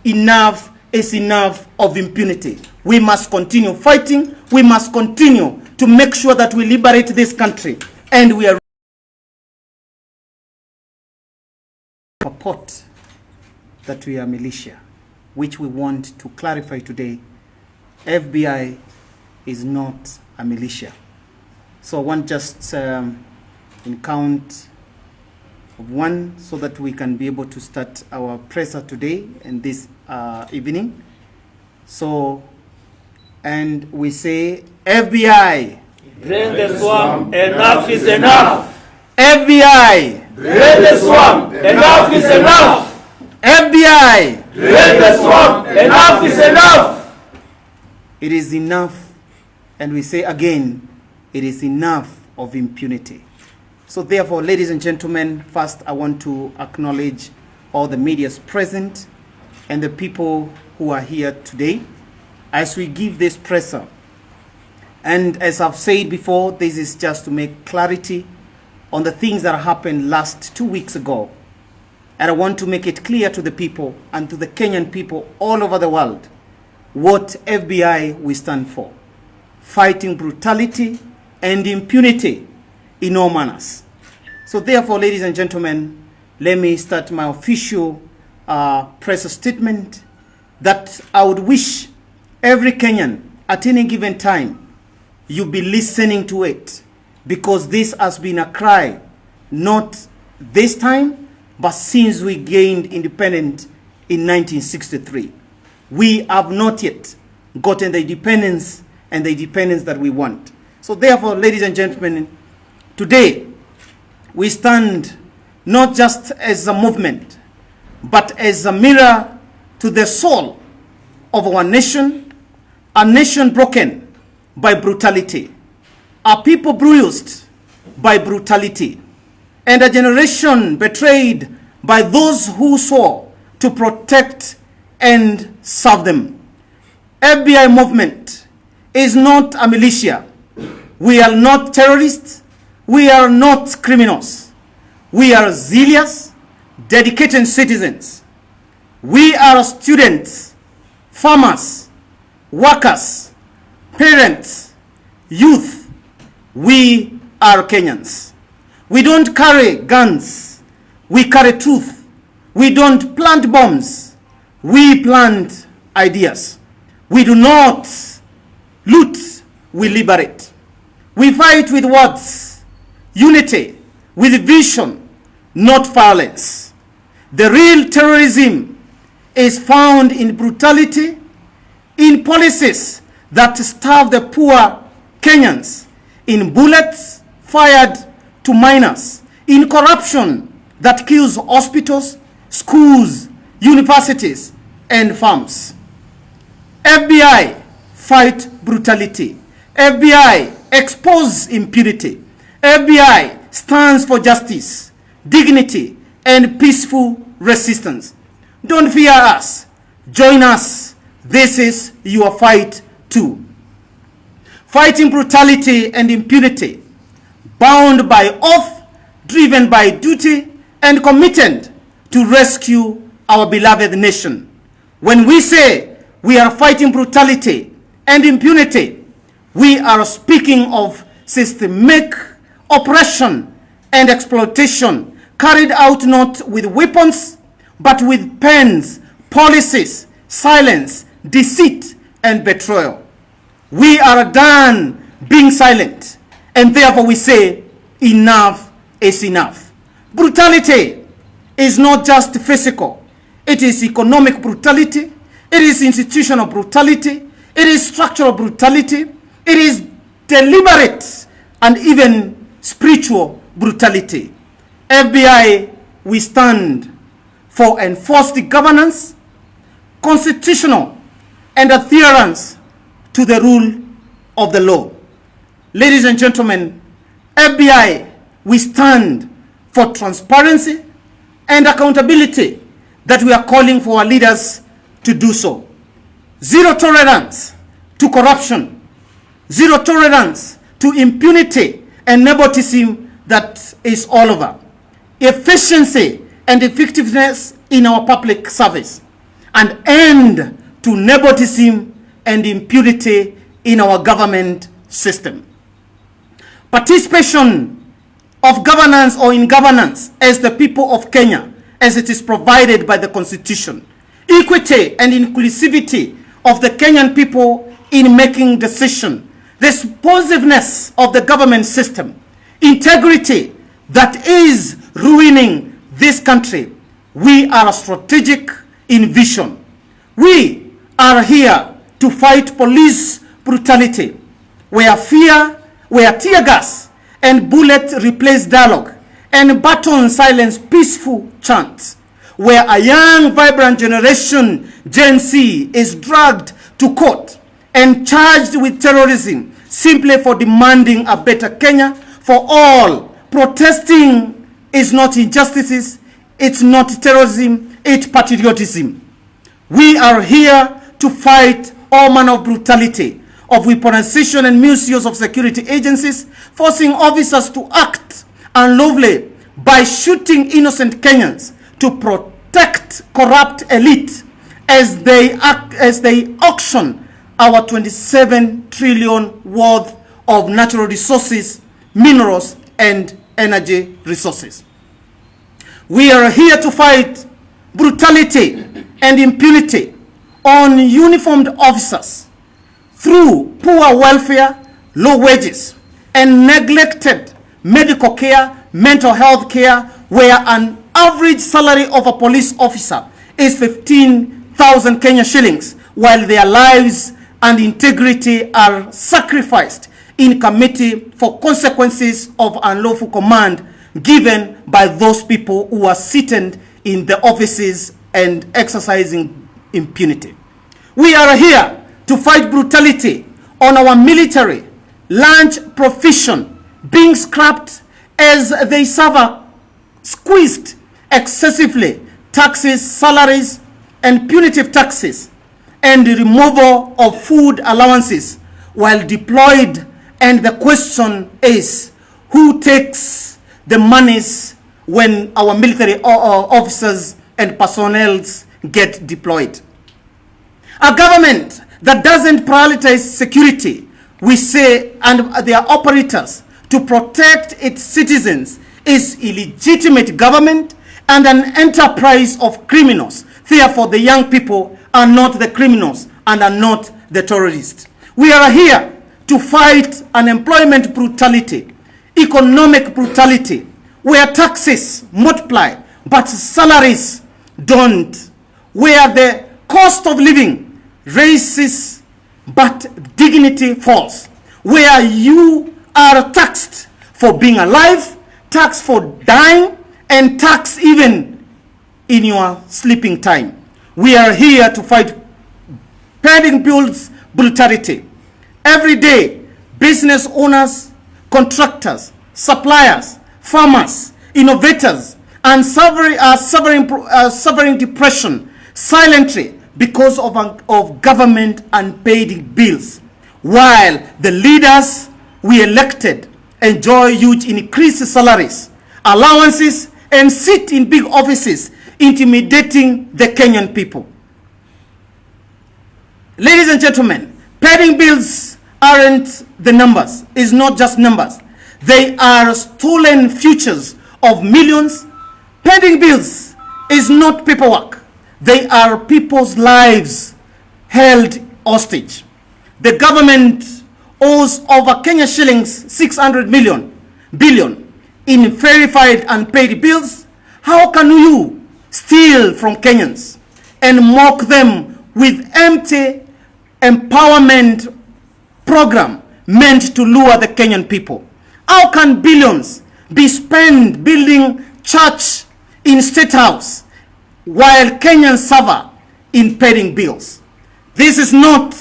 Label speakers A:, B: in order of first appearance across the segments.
A: enough is enough of impunity. We must continue fighting. We must continue to make sure that we liberate this country. And we are purport that we are militia, which we want to clarify today. FBI is not a militia. So I want just in count of one so that we can be able to start our presser today and this evening. So, and we say, FBI,
B: drain the swamp, enough is enough.
A: FBI,
B: drain the swamp, enough is enough.
A: FBI,
B: drain the swamp, enough is enough.
A: It is enough, and we say again, it is enough of impunity. So therefore, ladies and gentlemen, first I want to acknowledge all the medias present and the people who are here today as we give this presser. And as I've said before, this is just to make clarity on the things that happened last 2 weeks ago. And I want to make it clear to the people and to the Kenyan people all over the world what FBI we stand for. Fighting brutality and impunity in all manners. So therefore, ladies and gentlemen, let me start my official press statement that I would wish every Kenyan at any given time you be listening to it, because this has been a cry, not this time, but since we gained independence in 1963. We have not yet gotten the independence and the independence that we want. So therefore, ladies and gentlemen, today we stand not just as a movement, but as a mirror to the soul of our nation, a nation broken by brutality, a people bruised by brutality, and a generation betrayed by those who swore to protect and serve them. FBI movement is not a militia. We are not terrorists. We are not criminals. We are zealous, dedicated citizens. We are students, farmers, workers, parents, youth. We are Kenyans. We don't carry guns. We carry truth. We don't plant bombs. We plant ideas. We do not loot. We liberate. We fight with words, unity, with vision, not violence. The real terrorism is found in brutality, in policies that starve the poor Kenyans, in bullets fired to minors, in corruption that kills hospitals, schools, universities, and farms. FBI fight brutality. FBI expose impunity. FBI stands for justice, dignity, and peaceful resistance. Don't fear us. Join us. This is your fight too. Fighting brutality and impunity, bound by oath, driven by duty, and committed to rescue our beloved nation. When we say we are fighting brutality and impunity, we are speaking of systemic oppression and exploitation carried out not with weapons, but with pens, policies, silence, deceit, and betrayal. We are done being silent, and therefore we say enough is enough. Brutality is not just physical. It is economic brutality. It is institutional brutality. It is structural brutality. It is deliberate and even spiritual brutality. FBI, we stand for enforced governance, constitutional, and adherence to the rule of the law. Ladies and gentlemen, FBI, we stand for transparency and accountability that we are calling for our leaders to do so. Zero tolerance to corruption. Zero tolerance to impunity and nepotism that is all over. Efficiency and effectiveness in our public service. an end to nepotism and impunity in our government system. Participation of governance or in governance as the people of Kenya, as it is provided by the Constitution. Equity and inclusivity of the Kenyan people in making decisions. Responsiveness of the government system. Integrity that is ruining this country. We are strategic in vision. We are here to fight police brutality, where tear gas and bullets replace dialogue, and baton silence peaceful chants, where a young, vibrant generation, Gen Z, is dragged to court and charged with terrorism simply for demanding a better Kenya for all. Protesting is not injustices, it's not terrorism, it's patriotism. We are here to fight all manner of brutality, of weaponization and misuse of security agencies, forcing officers to act unlawfully by shooting innocent Kenyans to protect corrupt elite as they auction our 27 trillion worth of natural resources, minerals, and energy resources. We are here to fight brutality and impunity on uniformed officers through poor welfare, low wages, and neglected medical care, mental health care, where an average salary of a police officer is 15,000 Kenya shillings, while their lives and integrity are sacrificed in committee for consequences of unlawful command given by those people who are seated in the offices and exercising impunity. We are here to fight brutality on our military lunch profession being scrapped as they suffer squeezed excessively taxes, salaries, and punitive taxes, and the removal of food allowances while deployed. And the question is, who takes the monies when our military officers and personnel get deployed? A government that doesn't prioritize security, we say, and their operators to protect its citizens is illegitimate government and an enterprise of criminals. Therefore, the young people are not the criminals and are not the terrorists. We are here to fight unemployment brutality, economic brutality, where taxes multiply but salaries don't, where the cost of living raises but dignity falls, where you are taxed for being alive, taxed for dying, and taxed even in your sleeping time. We are here to fight pending bills brutality. Every day, business owners, contractors, suppliers, farmers, innovators, and suffering depression silently because of government unpaid bills, while the leaders we elected enjoy huge increased salaries, allowances, and sit in big offices intimidating the Kenyan people. Ladies and gentlemen, pending bills aren't the numbers, it's not just numbers. They are stolen futures of millions. Pending bills is not paperwork. They are people's lives held hostage. The government owes over Kenya shillings 600 billion in verified unpaid bills. How can you steal from Kenyans and mock them with empty empowerment program meant to lure the Kenyan people? How can billions be spent building church in State House while Kenyans suffer in paying bills? This is not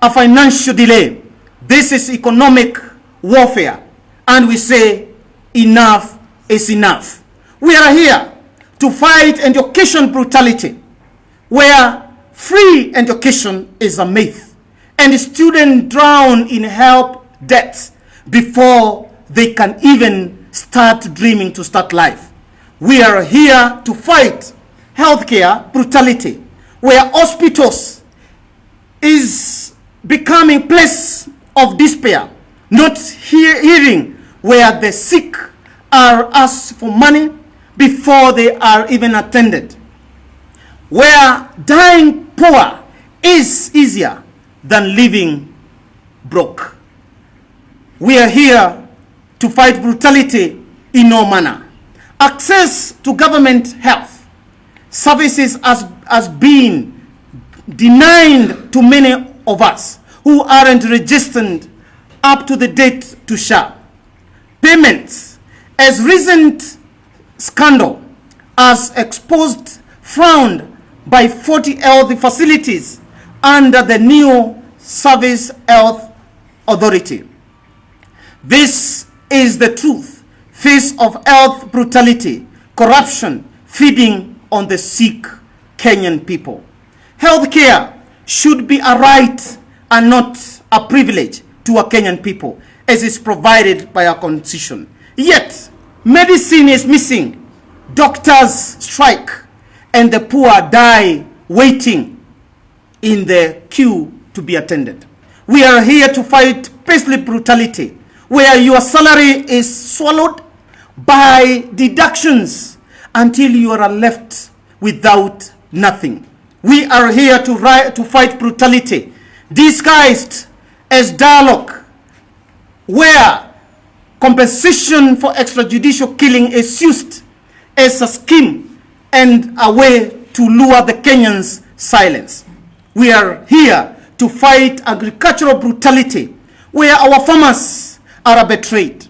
A: a financial delay. This is economic warfare. And we say enough is enough. We are here to fight education brutality, where free education is a myth and students drown in help debts before they can even start dreaming to start life. We are here to fight healthcare brutality, where hospitals is becoming place of despair, not hearing where the sick are asked for money before they are even attended, where dying poor is easier than living broke. We are here to fight brutality in no manner. Access to government health services has been denied to many of us who aren't registered up to the date to SHA. Payments, as recent scandal has exposed, frowned by 40 health facilities under the new Service Health Authority. This is the truth, face of health brutality, corruption, feeding on the sick Kenyan people. Healthcare should be a right and not a privilege to our Kenyan people, as is provided by our constitution. Yet, medicine is missing, doctors strike, and the poor die waiting in the queue to be attended. We are here to fight payslip brutality, where your salary is swallowed by deductions until you are left without nothing. We are here to fight brutality disguised as dialogue, where compensation for extrajudicial killing is used as a scheme and a way to lure the Kenyans' silence. We are here to fight agricultural brutality, where our farmers are betrayed.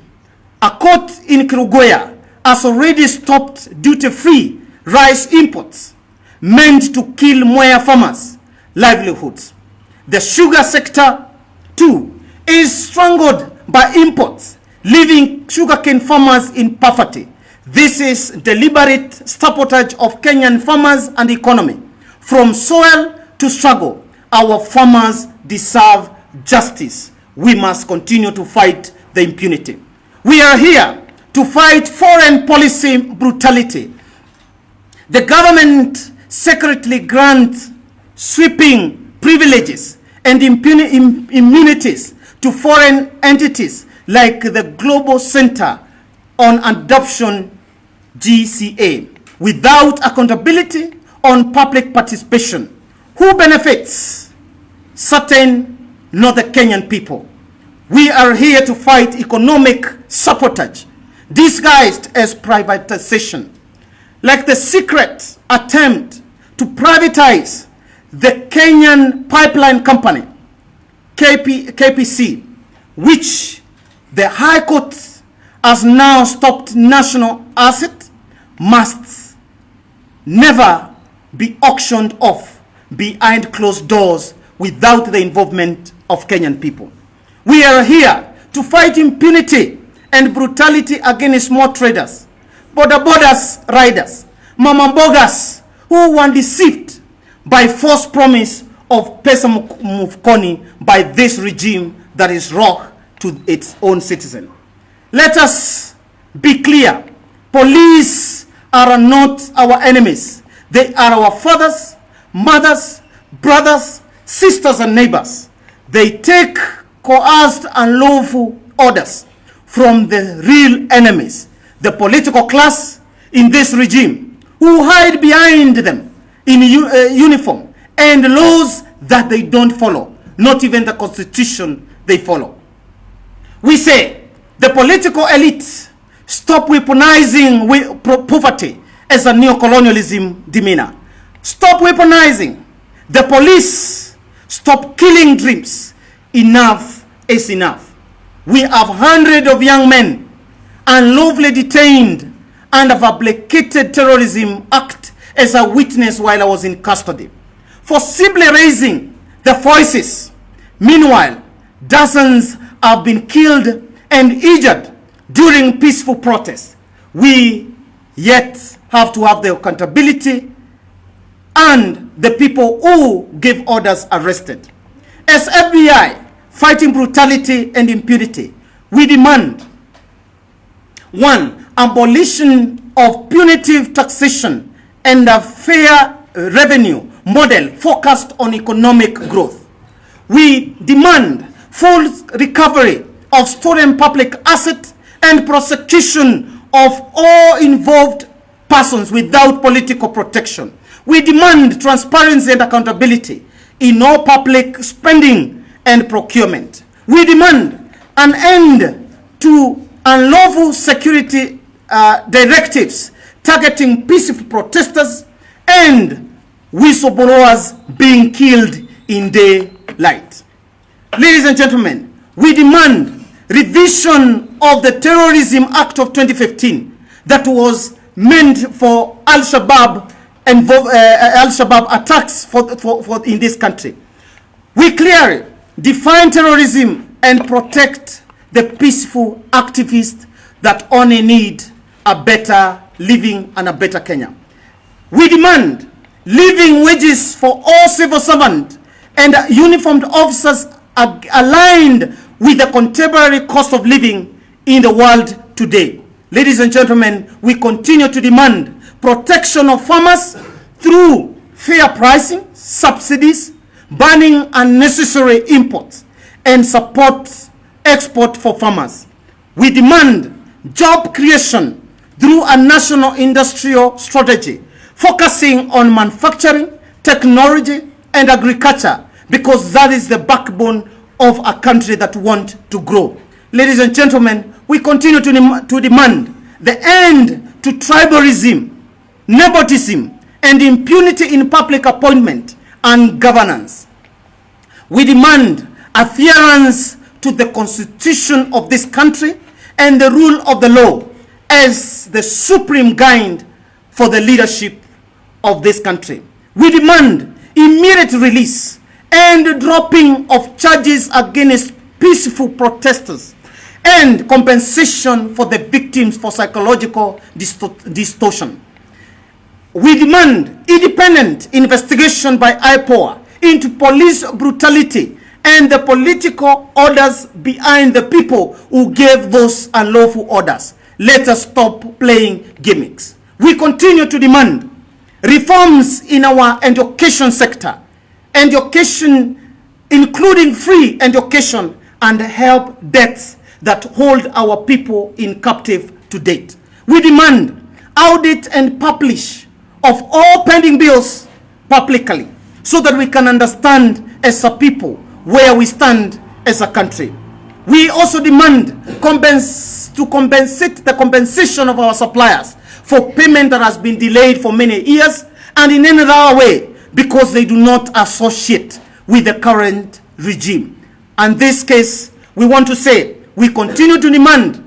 A: A court in Kirugoya has already stopped duty-free rice imports meant to kill Mwea farmers' livelihoods. The sugar sector, too, is strangled by imports, leaving sugarcane farmers in poverty. This is deliberate sabotage of Kenyan farmers and economy. From soil to struggle, our farmers deserve justice. We must continue to fight the impunity. We are here to fight foreign policy brutality. The government secretly grants sweeping privileges and immunities to foreign entities like the Global Center on Adoption, GCA, without accountability on public participation. Who benefits? Certain, not the Kenyan people. We are here to fight economic sabotage disguised as privatization, like the secret attempt to privatize the Kenyan pipeline company, KPC, which the High Court has now stopped. National asset must never be auctioned off behind closed doors without the involvement of Kenyan people. We are here to fight impunity and brutality against small traders, border riders, mama mbogas who were deceived by false promise of pesa mfukoni by this regime that is wrong to its own citizen. Let us be clear. Police are not our enemies. They are our fathers, mothers, brothers, sisters, and neighbors. They take coerced and lawful orders from the real enemies, the political class in this regime, who hide behind them in uniform and laws that they don't follow, not even the constitution they follow. We say the political elite stop weaponizing poverty as a neo-colonialism demeanor. Stop weaponizing the police. Stop killing dreams. Enough is enough. We have hundreds of young men unlawfully detained and have applicated terrorism act as a witness while I was in custody for simply raising the voices. Meanwhile, dozens have been killed and injured during peaceful protests. We yet have to have the accountability and the people who gave orders arrested. As FBI fighting brutality and impunity, we demand 1. Abolition of punitive taxation and a fair revenue model focused on economic growth. We demand full recovery of stolen public assets and prosecution of all involved persons without political protection. We demand transparency and accountability in all public spending and procurement. We demand an end to unlawful security directives targeting peaceful protesters and whistleblowers being killed in daylight. Ladies and gentlemen, we demand revision of the Terrorism Act of 2015 that was meant for Al-Shabaab and Al-Shabaab attacks for in this country. We clearly define terrorism and protect the peaceful activists that only need a better living and a better Kenya. We demand living wages for all civil servants and uniformed officers aligned with the contemporary cost of living in the world today. Ladies and gentlemen, we continue to demand protection of farmers through fair pricing, subsidies, banning unnecessary imports, and support export for farmers. We demand job creation through a national industrial strategy focusing on manufacturing, technology, and agriculture, because that is the backbone of a country that wants to grow. Ladies and gentlemen, we continue to demand the end to tribalism, nepotism, and impunity in public appointment and governance. We demand adherence to the Constitution of this country and the rule of the law as the supreme guide for the leadership of this country. We demand immediate release and dropping of charges against peaceful protesters and compensation for the victims for psychological distortion. We demand independent investigation by IPOA into police brutality and the political orders behind the people who gave those unlawful orders. Let us stop playing gimmicks. We continue to demand reforms in our education sector, education including free education and help debts that hold our people in captive to date. We demand audit and publish of all pending bills publicly so that we can understand as a people where we stand as a country. We also demand to compensate the compensation of our suppliers for payment that has been delayed for many years and in any other way because they do not associate with the current regime. And this case, we want to say, we continue to demand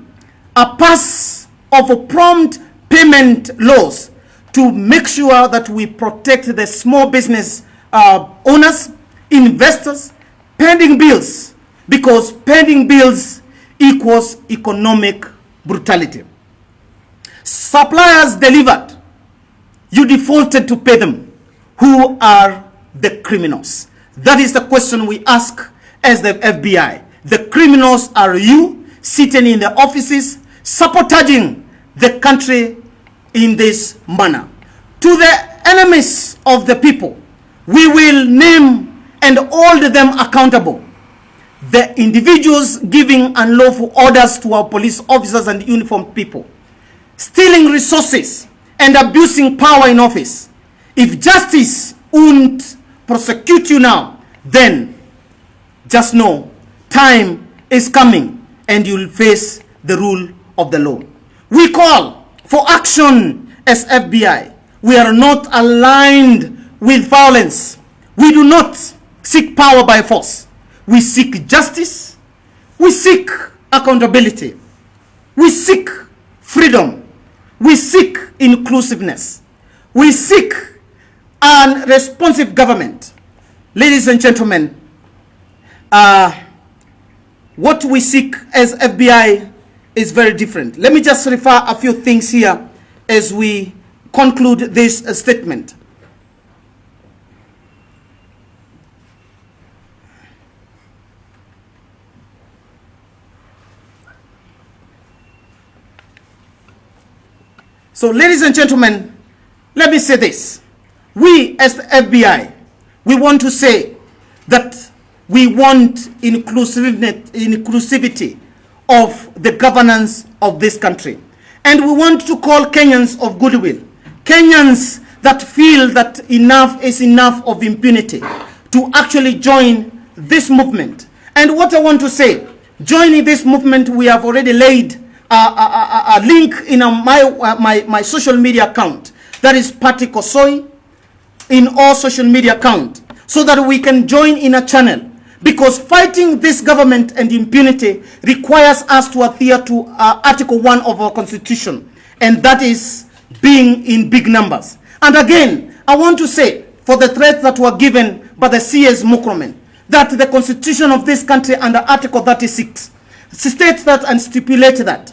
A: a pass of a prompt payment laws to make sure that we protect the small business owners, investors, pending bills, because pending bills equals economic brutality. Suppliers delivered, you defaulted to pay them. Who are the criminals? That is the question we ask as the FBI. The criminals are you sitting in the offices sabotaging the country in this manner. To the enemies of the people, we will name and hold them accountable. The individuals giving unlawful orders to our police officers and uniformed people, stealing resources and abusing power in office. If justice won't prosecute you now, then just know time is coming and you'll face the rule of the law. We call for action as FBI. We are not aligned with violence. We do not seek power by force. We seek justice. We seek accountability. We seek freedom. We seek inclusiveness. We seek a responsive government. Ladies and gentlemen, what we seek as FBI is very different. Let me just refer a few things here as we conclude this statement. So, ladies and gentlemen, let me say this. We as the FBI we want to say that we want inclusivity of the governance of this country. And we want to call Kenyans of goodwill, Kenyans that feel that enough is enough of impunity, to actually join this movement. And what I want to say, joining this movement, we have already laid a link in my social media account. That is Party Kosoi in all social media account, so that we can join in a channel. Because fighting this government and impunity requires us to adhere to Article 1 of our Constitution, and that is being in big numbers. And again, I want to say, for the threats that were given by the CS Mukromen, that the Constitution of this country under Article 36 states that and stipulates that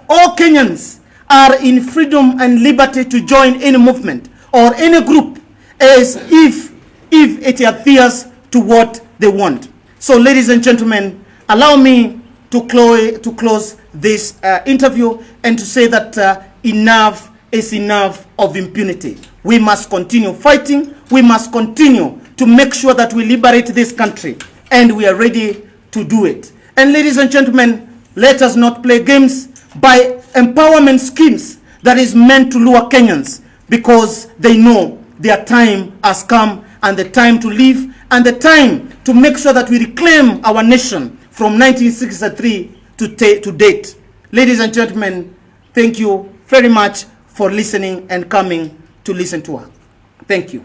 A: all Kenyans are in freedom and liberty to join any movement or any group as if it adheres to what they want. So, ladies and gentlemen, allow me to close this interview and to say that enough is enough of impunity. We must continue fighting. We must continue to make sure that we liberate this country, and we are ready to do it. And ladies and gentlemen, let us not play games by empowerment schemes that is meant to lure Kenyans, because they know their time has come, and the time to live, and the time to make sure that we reclaim our nation from 1963 to date. Ladies and gentlemen, thank you very much for listening and coming to listen to us. Thank you.